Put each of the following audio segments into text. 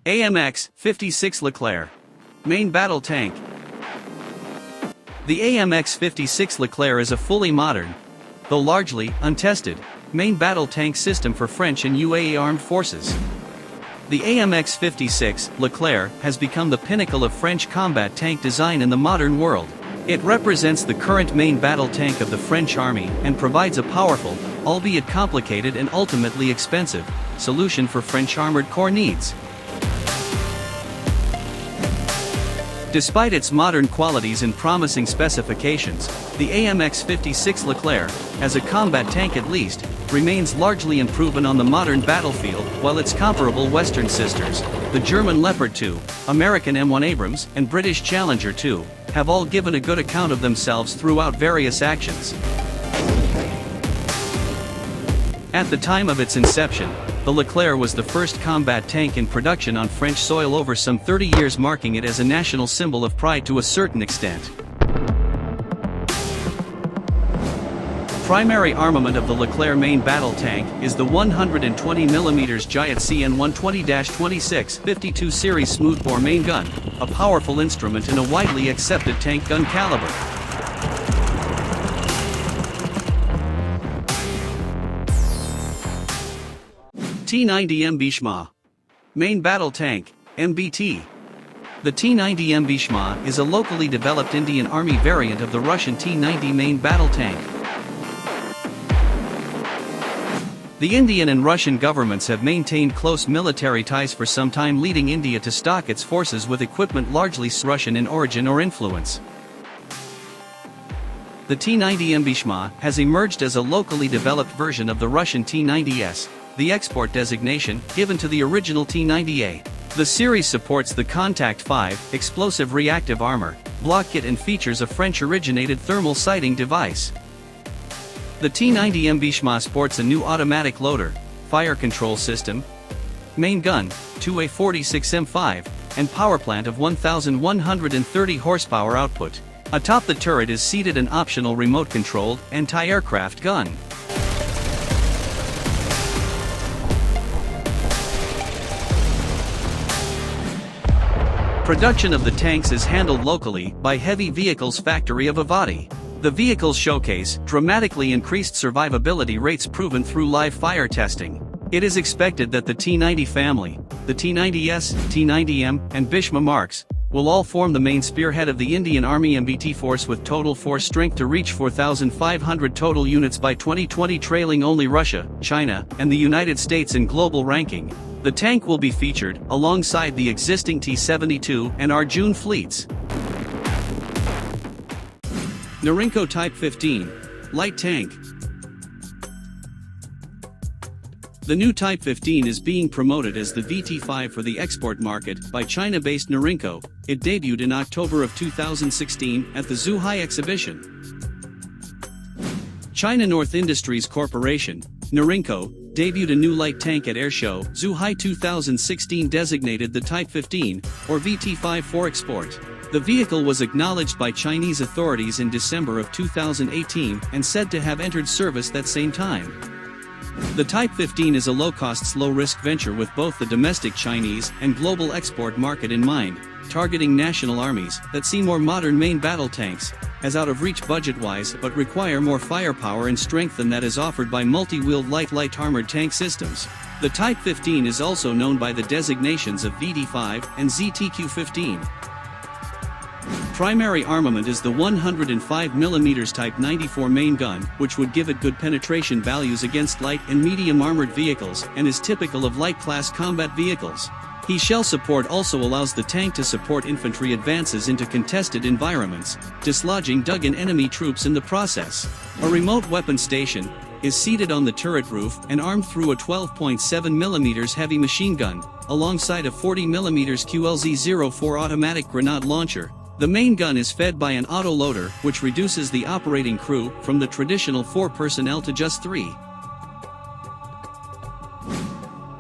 AMX-56 Leclerc. Main battle tank. The AMX-56 Leclerc is a fully modern, though largely untested, main battle tank system for French and UAE armed forces. The AMX-56 Leclerc has become the pinnacle of French combat tank design in the modern world. It represents the current main battle tank of the French army and provides a powerful, albeit complicated and ultimately expensive, solution for French armored corps needs. Despite its modern qualities and promising specifications, the AMX-56 Leclerc, as a combat tank at least, remains largely unproven on the modern battlefield, while its comparable Western sisters, the German Leopard 2, American M1 Abrams, and British Challenger 2, have all given a good account of themselves throughout various actions. At the time of its inception, the Leclerc was the first combat tank in production on French soil over some 30 years, marking it as a national symbol of pride to a certain extent. Primary armament of the Leclerc main battle tank is the 120mm Giat CN120-26 52 series smoothbore main gun, a powerful instrument in a widely accepted tank gun caliber. T-90 MB-SHMA. Main battle tank, MBT. The T-90 MB-SHMA is a locally developed Indian Army variant of the Russian T-90 main battle tank. The Indian and Russian governments have maintained close military ties for some time, leading India to stock its forces with equipment largely Russian in origin or influence. The T-90 MB-SHMA has emerged as a locally developed version of the Russian T-90S, the export designation given to the original T-90A. The series supports the Contact 5 explosive reactive armor, block kit, and features a French-originated thermal sighting device. The T-90 MB-SHMA sports a new automatic loader, fire control system, main gun, 2A46 M5, and power plant of 1,130 horsepower output. Atop the turret is seated an optional remote-controlled anti-aircraft gun. Production of the tanks is handled locally by Heavy Vehicles Factory of Avadi. The vehicles showcase dramatically increased survivability rates proven through live fire testing. It is expected that the T-90 family, the T-90S, T-90M, and MB-SHMA marks, will all form the main spearhead of the Indian Army MBT force, with total force strength to reach 4,500 total units by 2020, trailing only Russia, China, and the United States in global ranking. The tank will be featured alongside the existing T-72 and Arjun fleets. Norinco Type 15 Light Tank. The new Type 15 is being promoted as the VT5 for the export market by China-based Norinco. It debuted in October of 2016 at the Zhuhai exhibition. China North Industries Corporation, Norinco, debuted a new light tank at Airshow Zhuhai 2016, designated the Type 15, or VT5, for export. The vehicle was acknowledged by Chinese authorities in December of 2018 and said to have entered service that same time. The Type 15 is a low-cost, low-risk venture with both the domestic Chinese and global export market in mind, targeting national armies that see more modern main battle tanks as out of reach budget-wise, but require more firepower and strength than that is offered by multi-wheeled light armored tank systems. The Type 15 is also known by the designations of VD5 and ZTQ-15. Primary armament is the 105mm Type 94 main gun, which would give it good penetration values against light and medium armored vehicles and is typical of light-class combat vehicles. Shell support also allows the tank to support infantry advances into contested environments, dislodging dug-in enemy troops in the process. A remote weapon station is seated on the turret roof and armed through a 12.7mm heavy machine gun, alongside a 40mm QLZ-04 automatic grenade launcher. The main gun is fed by an auto-loader, which reduces the operating crew from the traditional 4 personnel to just 3.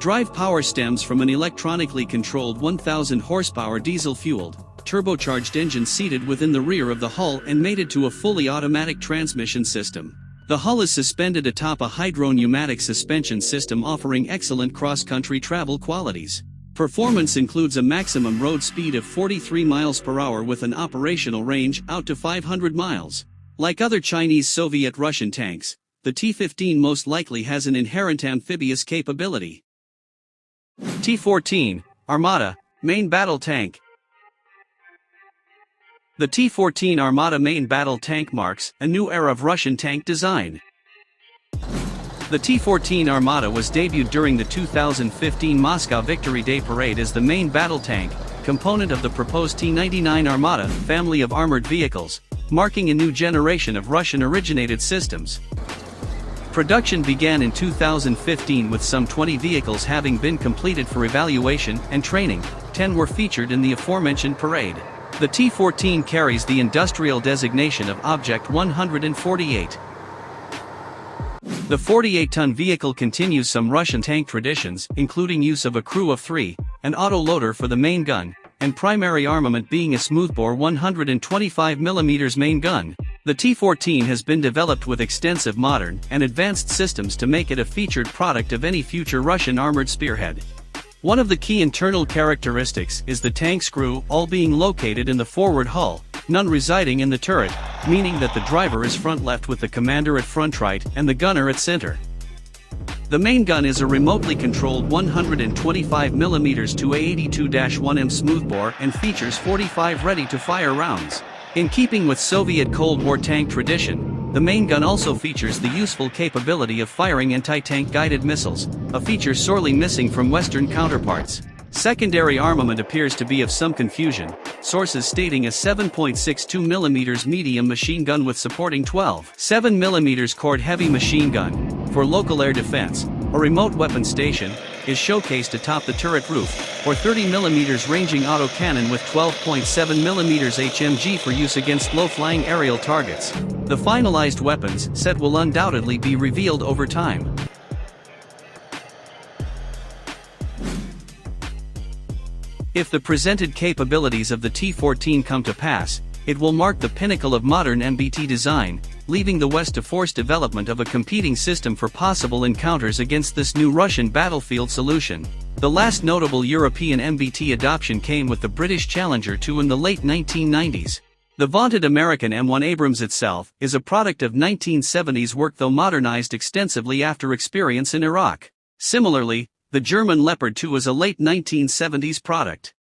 Drive power stems from an electronically controlled 1,000 horsepower diesel-fueled, turbocharged engine seated within the rear of the hull and mated to a fully automatic transmission system. The hull is suspended atop a hydro-pneumatic suspension system, offering excellent cross-country travel qualities. Performance includes a maximum road speed of 43 miles per hour with an operational range out to 500 miles. Like other Chinese Soviet-Russian tanks, the T-15 most likely has an inherent amphibious capability. T-14, Armata, Main Battle Tank. The T-14 Armata main battle tank marks a new era of Russian tank design. The T-14 Armata was debuted during the 2015 Moscow Victory Day Parade as the main battle tank, component of the proposed T-99 Armata family of armored vehicles, marking a new generation of Russian-originated systems. Production began in 2015 with some 20 vehicles having been completed for evaluation and training. 10 were featured in the aforementioned parade. The T-14 carries the industrial designation of Object 148. The 48-ton vehicle continues some Russian tank traditions, including use of a crew of 3, an auto-loader for the main gun, and primary armament being a smoothbore 125mm main gun. The T-14 has been developed with extensive modern and advanced systems to make it a featured product of any future Russian armored spearhead. One of the key internal characteristics is the tank screw, all being located in the forward hull, none residing in the turret, meaning that the driver is front left with the commander at front right and the gunner at center. The main gun is a remotely controlled 125mm to A82-1M smoothbore and features 45 ready-to-fire rounds. In keeping with Soviet Cold War tank tradition, the main gun also features the useful capability of firing anti-tank guided missiles, a feature sorely missing from Western counterparts. Secondary armament appears to be of some confusion, sources stating a 7.62mm medium machine gun with supporting 12.7mm cord heavy machine gun for local air defense. A remote weapon station is showcased atop the turret roof, or 30mm ranging autocannon with 12.7mm HMG for use against low-flying aerial targets. The finalized weapons set will undoubtedly be revealed over time. If the presented capabilities of the T-14 come to pass, it will mark the pinnacle of modern MBT design, leaving the West to force development of a competing system for possible encounters against this new Russian battlefield solution. The last notable European MBT adoption came with the British Challenger 2 in the late 1990s. The vaunted American M1 Abrams itself is a product of 1970s work, though modernized extensively after experience in Iraq. Similarly, the German Leopard 2 is a late 1970s product.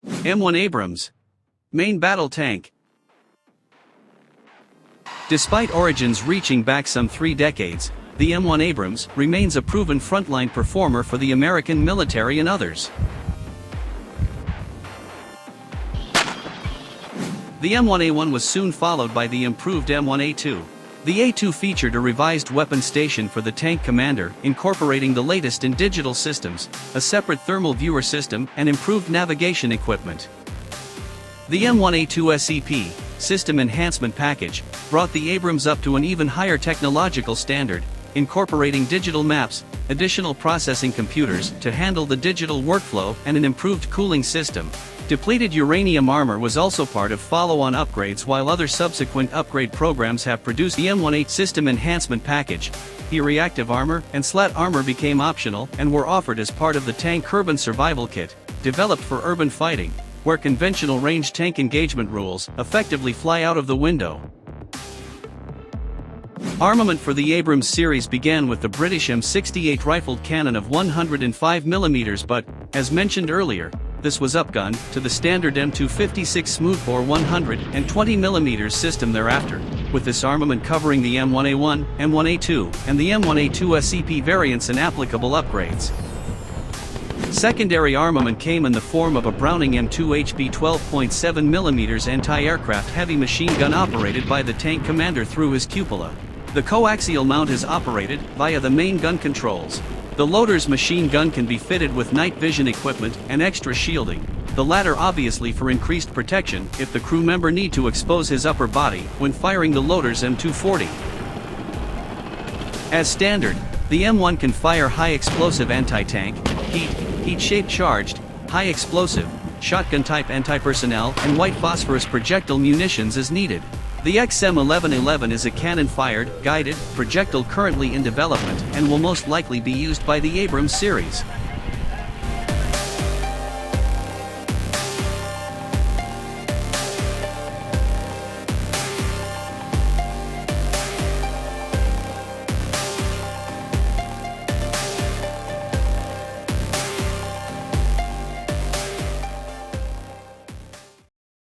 M1 Abrams main battle tank. Despite origins reaching back some 3 decades, the M1 Abrams remains a proven frontline performer for the American military and others. The M1A1 was soon followed by the improved M1A2. The A2 featured a revised weapon station for the tank commander, incorporating the latest in digital systems, a separate thermal viewer system, and improved navigation equipment. The M1A2 SEP System Enhancement Package brought the Abrams up to an even higher technological standard, incorporating digital maps, additional processing computers to handle the digital workflow, and an improved cooling system. Depleted uranium armor was also part of follow-on upgrades, while other subsequent upgrade programs have produced the M1A System Enhancement Package. The reactive armor and slat armor became optional and were offered as part of the Tank Urban Survival Kit, developed for urban fighting, where conventional range tank engagement rules effectively fly out of the window. Armament for the Abrams series began with the British M68 rifled cannon of 105mm, but, as mentioned earlier, this was upgunned to the standard M256 smoothbore 120mm system thereafter, with this armament covering the M1A1, M1A2, and the M1A2 SEP variants and applicable upgrades. Secondary armament came in the form of a Browning M2 HB 12.7mm anti-aircraft heavy machine gun operated by the tank commander through his cupola. The coaxial mount is operated via the main gun controls. The loader's machine gun can be fitted with night vision equipment and extra shielding, the latter obviously for increased protection if the crew member need to expose his upper body when firing the loader's M240. As standard, the M1 can fire high-explosive anti-tank, heat-shaped charged, high-explosive, shotgun-type anti-personnel and white phosphorus projectile munitions as needed. The XM1111 is a cannon-fired, guided, projectile currently in development and will most likely be used by the Abrams series.